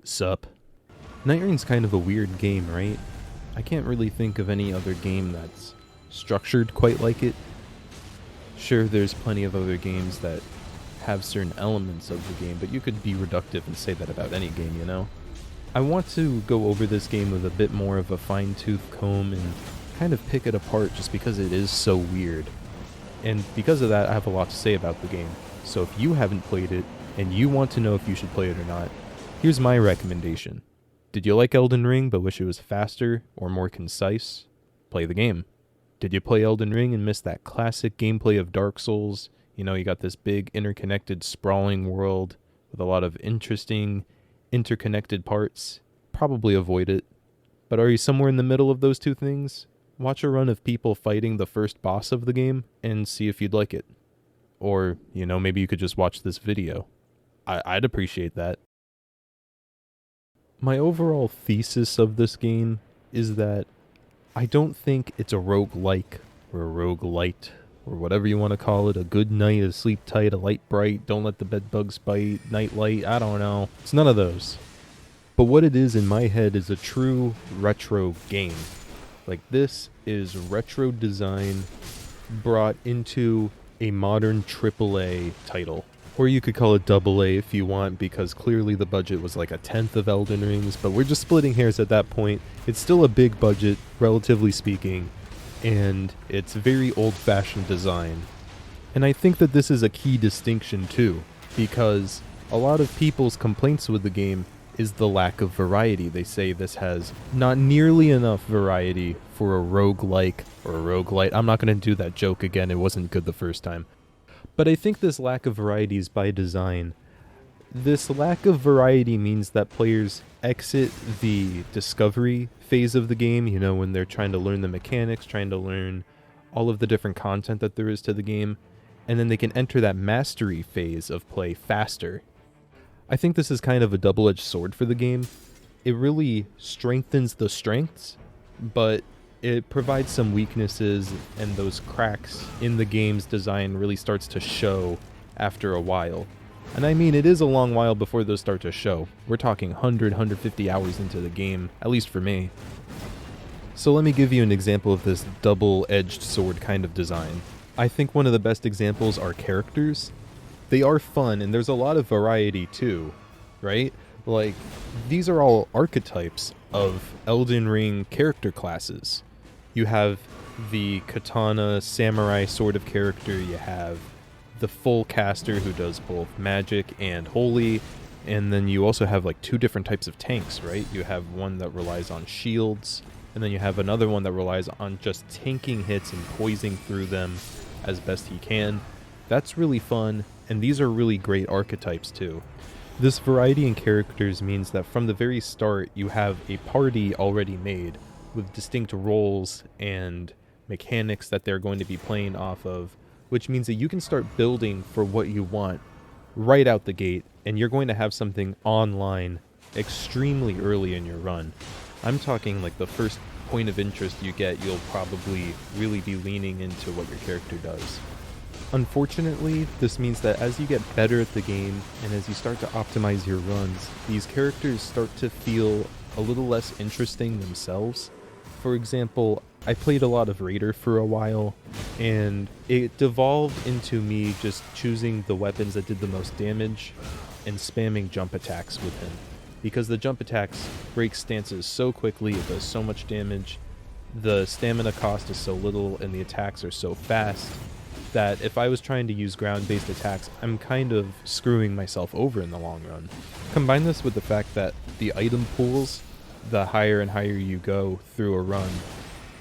Sup. Nightreign's kind of a weird game, right? I can't really think of any other game that's structured quite like it. Sure, there's plenty of other games that have certain elements of the game, but you could be reductive and say that about any game, you know? I want to go over this game with a bit more of a fine-tooth comb and kind of pick it apart just because it is so weird. And because of that, I have a lot to say about the game. So if you haven't played it, and you want to know if you should play it or not, here's my recommendation. Did you like Elden Ring but wish it was faster or more concise? Play the game. Did you play Elden Ring and miss that classic gameplay of Dark Souls? You know, you got this big interconnected sprawling world with a lot of interesting interconnected parts. Probably avoid it. But are you somewhere in the middle of those two things? Watch a run of people fighting the first boss of the game and see if you'd like it. Or, you know, maybe you could just watch this video. I'd appreciate that. My overall thesis of this game is that I don't think it's a roguelike or a roguelite or whatever you want to call it. A good night, a sleep tight, a light bright, don't let the bed bugs bite, night light, I don't know. It's none of those. But what it is in my head is a true retro game. Like, this is retro design brought into a modern AAA title. Or you could call it AA if you want, because clearly the budget was like a tenth of Elden Ring's, but we're just splitting hairs at that point. It's still a big budget, relatively speaking, and it's very old-fashioned design. And I think that this is a key distinction too, because a lot of people's complaints with the game is the lack of variety. They say this has not nearly enough variety for a roguelike or a roguelite. I'm not going to do that joke again, it wasn't good the first time. But I think this lack of variety is by design. This lack of variety means that players exit the discovery phase of the game, you know, when they're trying to learn the mechanics, trying to learn all of the different content that there is to the game, and then they can enter that mastery phase of play faster. I think this is kind of a double-edged sword for the game. It really strengthens the strengths, but it provides some weaknesses, and those cracks in the game's design really starts to show after a while. And I mean, it is a long while before those start to show. We're talking 100, 150 hours into the game, at least for me. So let me give you an example of this double-edged sword kind of design. I think one of the best examples are characters. They are fun, and there's a lot of variety too, right? Like, these are all archetypes of Elden Ring character classes. You have the katana samurai sort of character, you have the full caster who does both magic and holy, and then you also have like two different types of tanks, right? You have one that relies on shields, and then you have another one that relies on just tanking hits and poising through them as best he can. That's really fun, and these are really great archetypes too. This variety in characters means that from the very start you have a party already made with distinct roles and mechanics that they're going to be playing off of, which means that you can start building for what you want right out the gate, and you're going to have something online extremely early in your run. I'm talking like the first point of interest you get, you'll probably really be leaning into what your character does. Unfortunately, this means that as you get better at the game and as you start to optimize your runs, these characters start to feel a little less interesting themselves. For example, I played a lot of Raider for a while, and it devolved into me just choosing the weapons that did the most damage and spamming jump attacks with him. Because the jump attacks break stances so quickly, it does so much damage, the stamina cost is so little, and the attacks are so fast, that if I was trying to use ground-based attacks, I'm kind of screwing myself over in the long run. Combine this with the fact that the item pools, the higher and higher you go through a run,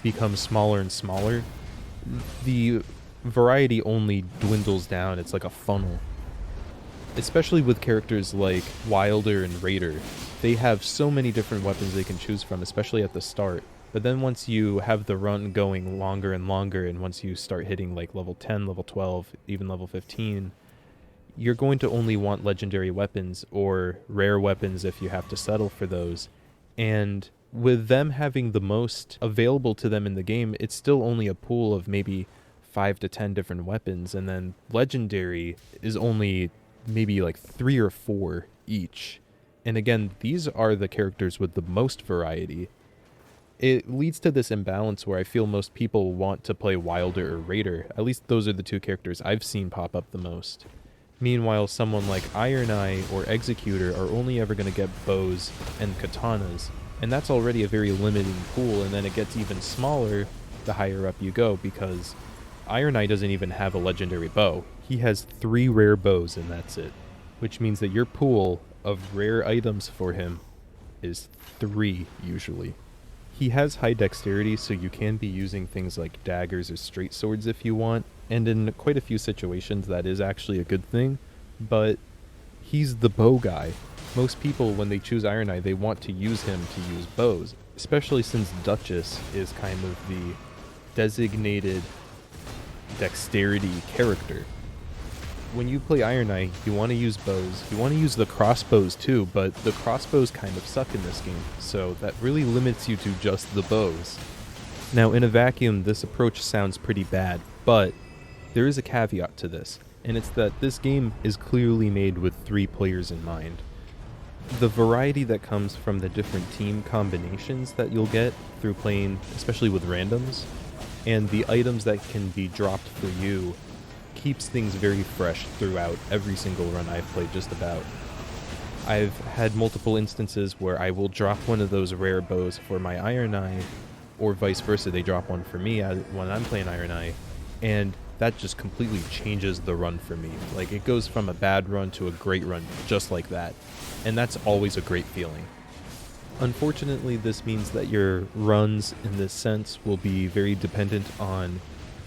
become smaller and smaller. The variety only dwindles down. It's like a funnel. Especially with characters like Wilder and Raider. They have so many different weapons they can choose from, especially at the start. But then once you have the run going longer and longer, and once you start hitting like level 10, level 12, even level 15, you're going to only want legendary weapons or rare weapons if you have to settle for those. And with them having the most available to them in the game, it's still only a pool of maybe 5 to 10 different weapons, and then legendary is only maybe like 3 or 4 each. And again, these are the characters with the most variety. It leads to this imbalance where I feel most people want to play Wilder or Raider. At least those are the two characters I've seen pop up the most. Meanwhile, someone like Iron Eye or Executor are only ever going to get bows and katanas, and that's already a very limiting pool, and then it gets even smaller the higher up you go, because Iron Eye doesn't even have a legendary bow. He has 3 rare bows and that's it, which means that your pool of rare items for him is 3 usually. He has high dexterity, so you can be using things like daggers or straight swords if you want, and in quite a few situations that is actually a good thing, but he's the bow guy. Most people, when they choose Iron Eye, they want to use him to use bows, especially since Duchess is kind of the designated dexterity character. When you play Iron Eye, you want to use bows. You want to use the crossbows too, but the crossbows kind of suck in this game, so that really limits you to just the bows. Now, in a vacuum, this approach sounds pretty bad, but there is a caveat to this, and it's that this game is clearly made with 3 players in mind. The variety that comes from the different team combinations that you'll get through playing, especially with randoms, and the items that can be dropped for you, keeps things very fresh throughout every single run I've played just about. I've had multiple instances where I will drop one of those rare bows for my Iron Eye, or vice versa, they drop one for me when I'm playing Iron Eye, and that just completely changes the run for me. Like, it goes from a bad run to a great run just like that, and that's always a great feeling. Unfortunately, this means that your runs in this sense will be very dependent on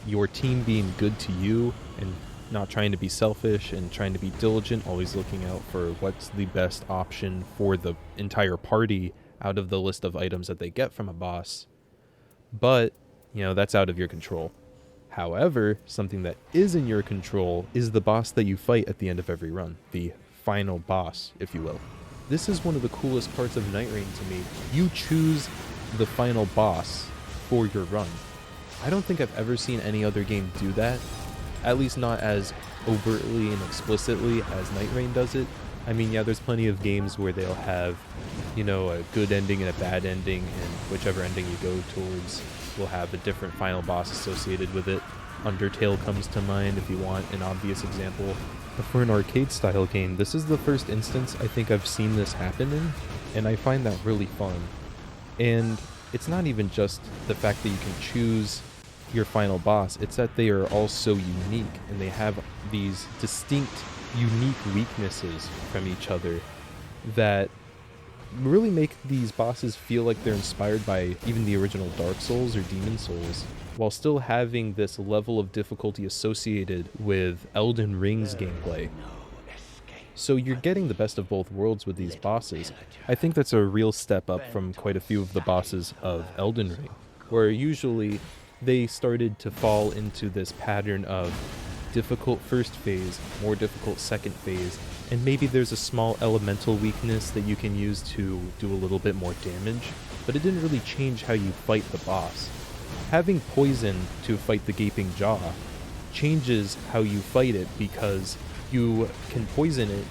your team being good to you and not trying to be selfish and trying to be diligent, always looking out for what's the best option for the entire party out of the list of items that they get from a boss. But, that's out of your control. However, something that is in your control is the boss that you fight at the end of every run, the final boss, if you will. This is one of the coolest parts of Nightreign to me. You choose the final boss for your run. I don't think I've ever seen any other game do that, at least not as overtly and explicitly as Nightreign does it. I mean, yeah, there's plenty of games where they'll have, a good ending and a bad ending, and whichever ending you go towards will have a different final boss associated with it. Undertale comes to mind if you want an obvious example. But for an arcade-style game, this is the first instance I think I've seen this happen in, and I find that really fun. And it's not even just the fact that you can choose your final boss, it's that they are all so unique, and they have these distinct, unique weaknesses from each other that really make these bosses feel like they're inspired by even the original Dark Souls or Demon Souls, while still having this level of difficulty associated with Elden Ring's gameplay. So you're getting the best of both worlds with these bosses. I think that's a real step up from quite a few of the bosses of Elden Ring, where usually they started to fall into this pattern of difficult first phase, more difficult second phase, and maybe there's a small elemental weakness that you can use to do a little bit more damage, but it didn't really change how you fight the boss. Having poison to fight the Gaping Jaw changes how you fight it, because you can poison it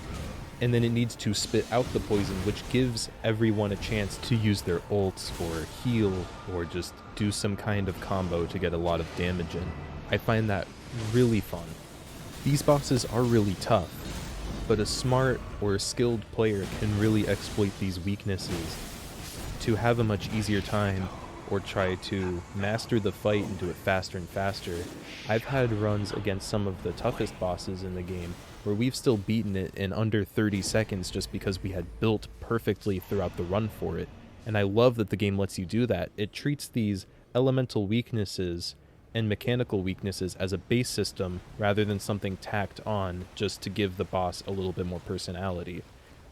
and then it needs to spit out the poison, which gives everyone a chance to use their ults or heal or just do some kind of combo to get a lot of damage in. I find that really fun. These bosses are really tough, but a smart or a skilled player can really exploit these weaknesses to have a much easier time or try to master the fight and do it faster and faster. I've had runs against some of the toughest bosses in the game where we've still beaten it in under 30 seconds just because we had built perfectly throughout the run for it. And I love that the game lets you do that. It treats these elemental weaknesses and mechanical weaknesses as a base system rather than something tacked on just to give the boss a little bit more personality.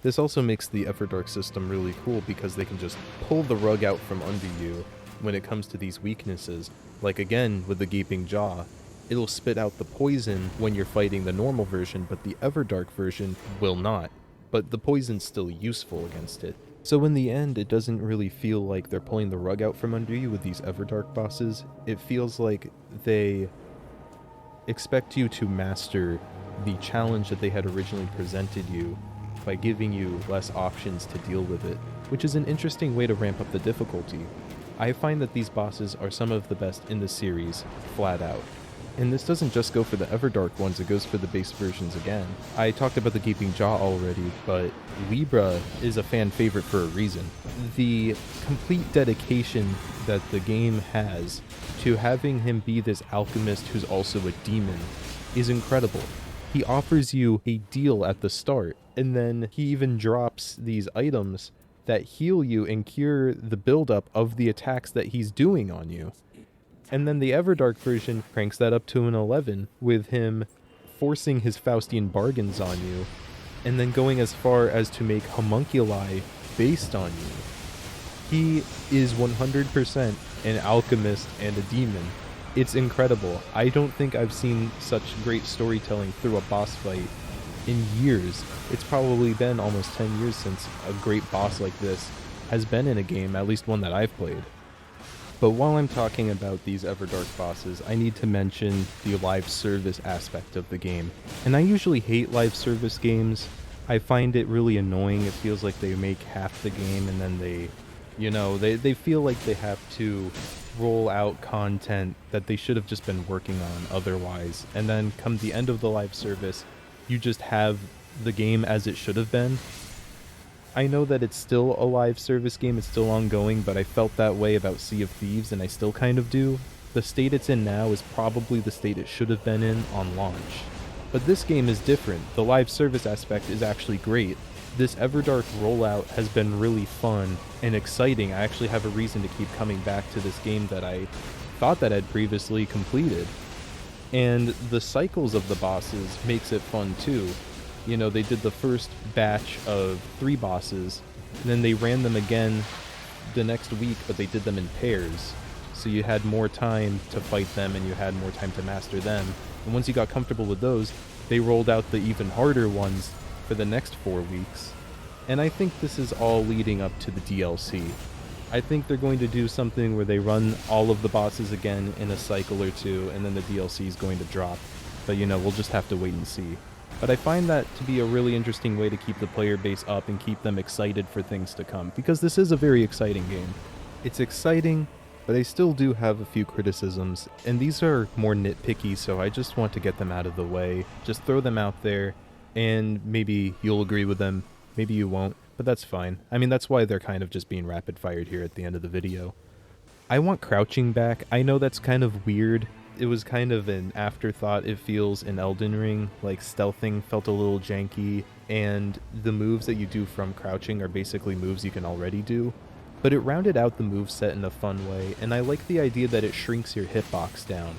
This also makes the Everdark system really cool because they can just pull the rug out from under you when it comes to these weaknesses. Like again, with the Gaping Jaw, it'll spit out the poison when you're fighting the normal version, but the Everdark version will not. But the poison's still useful against it. So in the end, it doesn't really feel like they're pulling the rug out from under you with these Everdark bosses. It feels like they expect you to master the challenge that they had originally presented you by giving you less options to deal with it, which is an interesting way to ramp up the difficulty. I find that these bosses are some of the best in the series, flat out. And this doesn't just go for the Everdark ones, it goes for the base versions again. I talked about the Gaping Jaw already, but Libra is a fan favorite for a reason. The complete dedication that the game has to having him be this alchemist who's also a demon is incredible. He offers you a deal at the start, and then he even drops these items that heal you and cure the buildup of the attacks that he's doing on you. And then the Everdark version cranks that up to an 11 with him forcing his Faustian bargains on you, and then going as far as to make homunculi based on you. He is 100% an alchemist and a demon. It's incredible. I don't think I've seen such great storytelling through a boss fight in years. It's probably been almost 10 years since a great boss like this has been in a game, at least one that I've played. But while I'm talking about these Everdark bosses, I need to mention the live service aspect of the game. And I usually hate live service games. I find it really annoying. It feels like they make half the game and then they feel like they have to roll out content that they should have just been working on otherwise. And then come the end of the live service, you just have the game as it should have been. I know that it's still a live service game, it's still ongoing, but I felt that way about Sea of Thieves, and I still kind of do. The state it's in now is probably the state it should have been in on launch. But this game is different. The live service aspect is actually great. This Everdark rollout has been really fun and exciting. I actually have a reason to keep coming back to this game that I thought that I'd previously completed. And the cycles of the bosses makes it fun too. You know, they did the first batch of 3 bosses, and then they ran them again the next week, but they did them in pairs. So you had more time to fight them, and you had more time to master them. And once you got comfortable with those, they rolled out the even harder ones for the next 4 weeks. And I think this is all leading up to the DLC. I think they're going to do something where they run all of the bosses again in a cycle or 2, and then the DLC is going to drop. But we'll just have to wait and see. But I find that to be a really interesting way to keep the player base up and keep them excited for things to come, because this is a very exciting game. It's exciting, but I still do have a few criticisms, and these are more nitpicky, so I just want to get them out of the way. Just throw them out there, and maybe you'll agree with them, maybe you won't, but that's fine. I mean, that's why they're kind of just being rapid-fired here at the end of the video. I want crouching back. I know that's kind of weird. It was kind of an afterthought, it feels, in Elden Ring. Like, stealthing felt a little janky, and the moves that you do from crouching are basically moves you can already do. But it rounded out the moveset in a fun way, and I like the idea that it shrinks your hitbox down.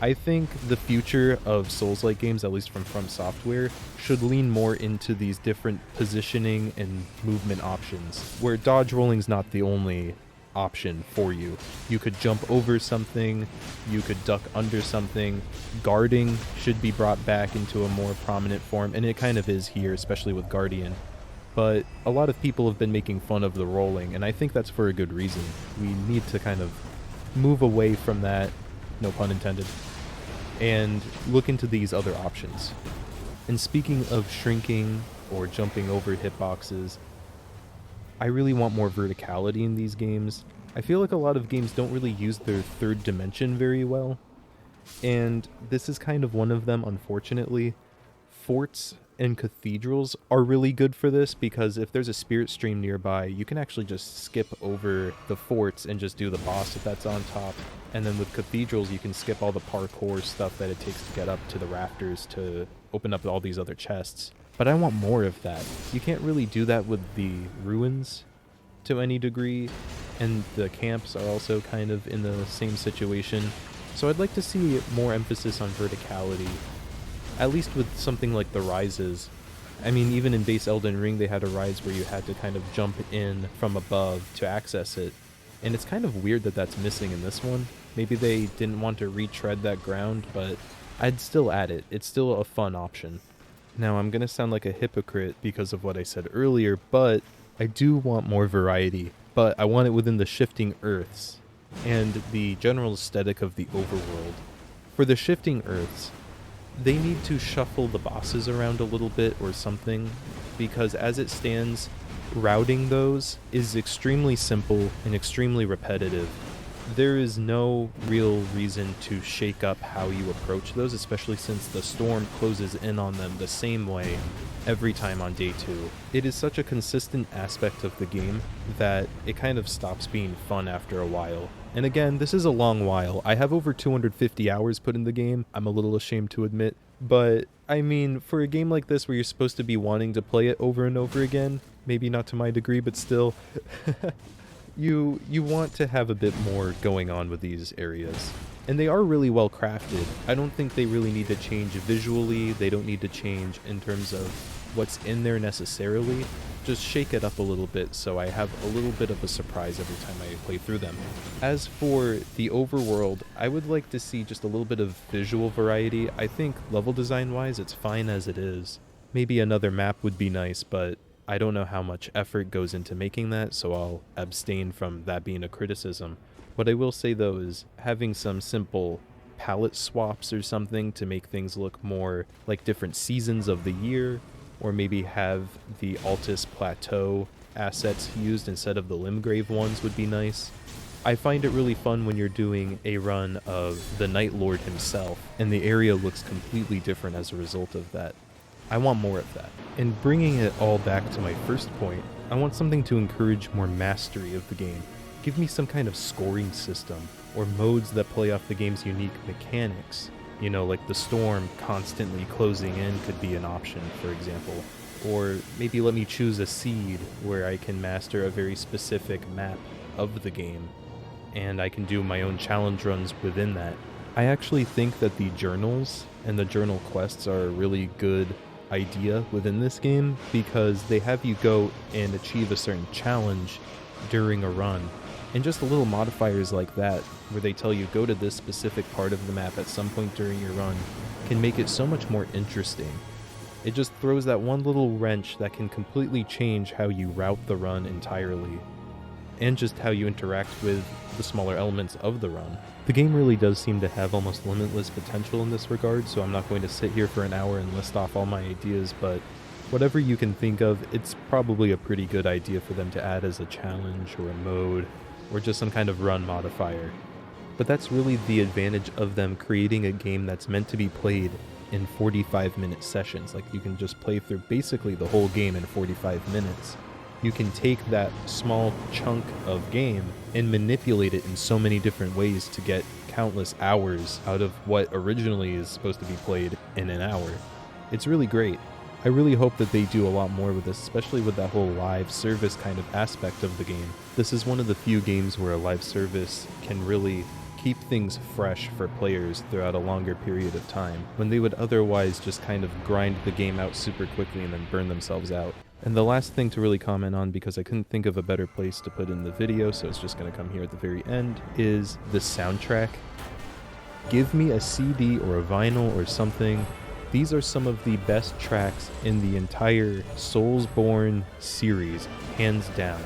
I think the future of Souls-like games, at least from Software, should lean more into these different positioning and movement options, where dodge rolling's not the only option for you. You could jump over something, you could duck under something. Guarding should be brought back into a more prominent form, and it kind of is here, especially with Guardian. But a lot of people have been making fun of the rolling, and I think that's for a good reason. We need to kind of move away from that, no pun intended, and look into these other options. And speaking of shrinking or jumping over hitboxes, I really want more verticality in these games. I feel like a lot of games don't really use their third dimension very well, and this is kind of one of them, unfortunately. Forts and cathedrals are really good for this, because if there's a spirit stream nearby, you can actually just skip over the forts and just do the boss if that's on top. And then with cathedrals, you can skip all the parkour stuff that it takes to get up to the rafters to open up all these other chests. But I want more of that. You can't really do that with the ruins to any degree, and the camps are also kind of in the same situation. So I'd like to see more emphasis on verticality, at least with something like the rises. I mean, even in base Elden Ring, they had a rise where you had to kind of jump in from above to access it. And it's kind of weird that that's missing in this one. Maybe they didn't want to retread that ground, but I'd still add it. It's still a fun option. Now, I'm going to sound like a hypocrite because of what I said earlier, but I do want more variety. But I want it within the shifting earths and the general aesthetic of the overworld. For the shifting earths, They need to shuffle the bosses around a little bit or something, because as it stands, routing those is extremely simple and extremely repetitive. There is no real reason to shake up how you approach those, especially since the storm closes in on them the same way every time on day 2. It is such a consistent aspect of the game that it kind of stops being fun after a while. And again, this is a long while. I have over 250 hours put in the game, I'm a little ashamed to admit. But, I mean, for a game like this where you're supposed to be wanting to play it over and over again, maybe not to my degree, but still, you want to have a bit more going on with these areas. And they are really well crafted. I don't think they really need to change visually, they don't need to change in terms of what's in there necessarily. Just shake it up a little bit so I have a little bit of a surprise every time I play through them. As for the overworld, I would like to see just a little bit of visual variety. I think level design wise it's fine as it is. Maybe another map would be nice, but I don't know how much effort goes into making that, so I'll abstain from that being a criticism. What I will say though is having some simple palette swaps or something to make things look more like different seasons of the year, or maybe have the Altus Plateau assets used instead of the Limgrave ones would be nice. I find it really fun when you're doing a run of the Night Lord himself, and the area looks completely different as a result of that. I want more of that. And bringing it all back to my first point, I want something to encourage more mastery of the game. Give me some kind of scoring system, or modes that play off the game's unique mechanics. You know, like the storm constantly closing in could be an option, for example. Or maybe let me choose a seed where I can master a very specific map of the game, and I can do my own challenge runs within that. I actually think that the journals and the journal quests are a really good idea within this game, because they have you go and achieve a certain challenge during a run. And just the little modifiers like that, where they tell you go to this specific part of the map at some point during your run, can make it so much more interesting. It just throws that one little wrench that can completely change how you route the run entirely, and just how you interact with the smaller elements of the run. The game really does seem to have almost limitless potential in this regard, so I'm not going to sit here for an hour and list off all my ideas, but whatever you can think of, it's probably a pretty good idea for them to add as a challenge or a mode, or just some kind of run modifier. But that's really the advantage of them creating a game that's meant to be played in 45-minute sessions. Like, you can just play through basically the whole game in 45 minutes. You can take that small chunk of game and manipulate it in so many different ways to get countless hours out of what originally is supposed to be played in an hour. It's really great. I really hope that they do a lot more with this, especially with that whole live service kind of aspect of the game. This is one of the few games where a live service can really keep things fresh for players throughout a longer period of time, when they would otherwise just kind of grind the game out super quickly and then burn themselves out. And the last thing to really comment on, because I couldn't think of a better place to put in the video, so it's just going to come here at the very end, is the soundtrack. Give me a CD or a vinyl or something. These are some of the best tracks in the entire Soulsborne series, hands down.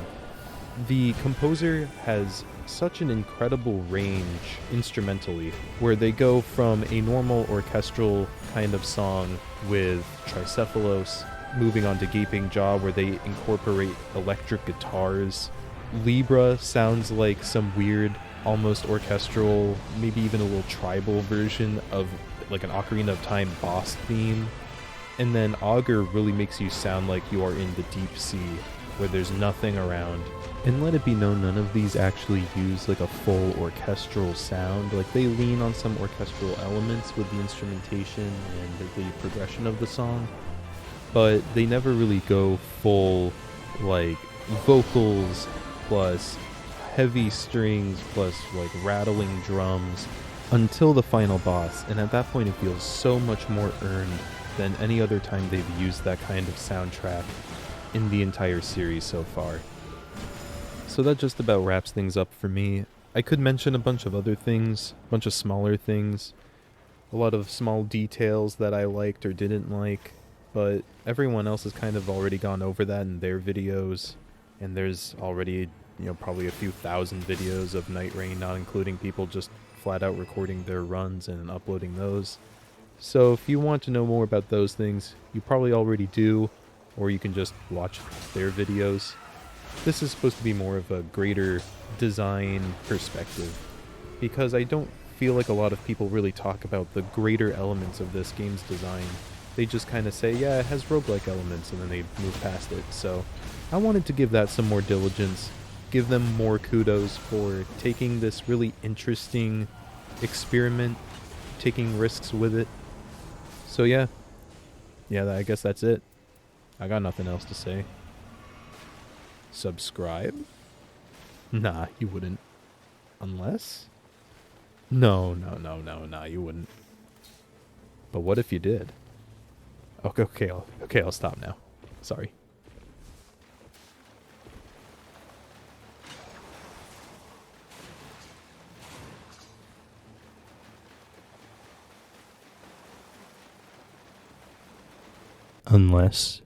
The composer has such an incredible range instrumentally, where they go from a normal orchestral kind of song with Tricephalos, moving on to Gaping Jaw, where they incorporate electric guitars. Libra sounds like some weird, almost orchestral, maybe even a little tribal version of like an Ocarina of Time boss theme. And then Augur really makes you sound like you are in the deep sea, where there's nothing around. And let it be known, none of these actually use like a full orchestral sound. Like, they lean on some orchestral elements with the instrumentation and the progression of the song, but they never really go full like vocals plus heavy strings plus like rattling drums until the final boss, and at that point it feels so much more earned than any other time they've used that kind of soundtrack in the entire series so far. So that just about wraps things up for me. I could mention a bunch of other things, a bunch of smaller things, a lot of small details that I liked or didn't like, but everyone else has kind of already gone over that in their videos, and there's already, probably a few thousand videos of Nightreign, not including people just flat out recording their runs and uploading those. So if you want to know more about those things, you probably already do, or you can just watch their videos. This is supposed to be more of a greater design perspective, because I don't feel like a lot of people really talk about the greater elements of this game's design. They just kind of say, yeah, it has roguelike elements, and then they move past it. So I wanted to give that some more diligence, give them more kudos for taking this really interesting experiment, taking risks with it. So yeah, I guess that's it. I got nothing else to say. Subscribe? Nah, you wouldn't. Unless? No, you wouldn't. But what if you did? Okay, I'll stop now. Sorry. Unless